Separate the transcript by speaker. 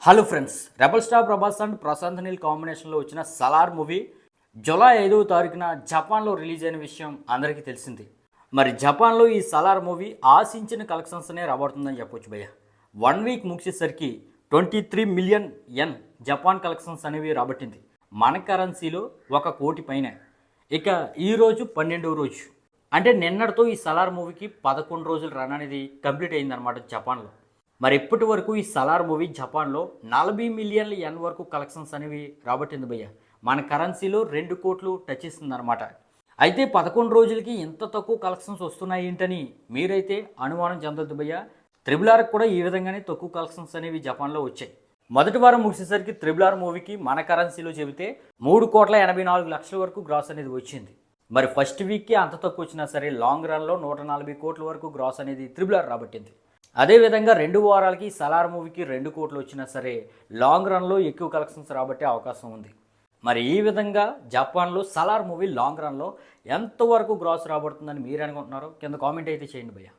Speaker 1: Hello friends, rebel star Prabhas and Prashanth Neel కాంబినేషన్లో వచ్చిన Salaar movie July 5వ తారీఖున జపాన్లో రిలీజ్ అయిన విషయం అందరికీ తెలిసింది. మరి జపాన్లో ఈ సలార్ మూవీ ఆశించిన కలెక్షన్స్నే రాబడుతుందని చెప్పొచ్చు భయ్య. 1 వీక్ ముగిసేసరికి 23 మిలియన్ యెన్ జపాన్ కలెక్షన్స్ అనేవి రాబట్టింది. మన కరెన్సీలో 1 కోటి పైన. ఇక ఈరోజు 12వ రోజు, అంటే నిన్నటితో ఈ సలార్ మూవీకి 11 రోజుల రన్ అనేది కంప్లీట్ అయిందనమాట జపాన్లో. మరి ఇప్పటి వరకు ఈ సలార్ మూవీ జపాన్లో 40 మిలియన్ల యెన్ వరకు కలెక్షన్స్ అనేవి రాబట్టింది భయ్య. మన కరెన్సీలో 2 కోట్లు టచ్ ఇస్తుంది అనమాట. అయితే 11 రోజులకి ఇంత తక్కువ కలెక్షన్స్ వస్తున్నాయి ఏంటని మీరైతే అనుమానం చెందొద్దు భయ్య. RRR కూడా ఈ విధంగానే తక్కువ కలెక్షన్స్ అనేవి జపాన్లో వచ్చాయి. మొదటి వారం ముగిసేసరికి RRR మూవీకి మన కరెన్సీలో చెబితే 3,84,00,000 వరకు గ్రాస్ అనేది వచ్చింది. మరి ఫస్ట్ వీక్కి అంత తక్కువ వచ్చినా సరే లాంగ్ రన్లో 140 కోట్ల వరకు గ్రాస్ అనేది RRR రాబట్టింది. అదేవిధంగా 2 వారాలకి సలార్ మూవీకి 2 కోట్లు వచ్చినా సరే లాంగ్ రన్లో ఎక్కువ కలెక్షన్స్ రాబట్టే అవకాశం ఉంది. మరి ఈ విధంగా జపాన్లో సలార్ మూవీ లాంగ్ రన్లో ఎంతవరకు గ్రాస్ రాబడుతుందని మీరు అనుకుంటున్నారో కింద కామెంట్ అయితే చేయండి భయ్య.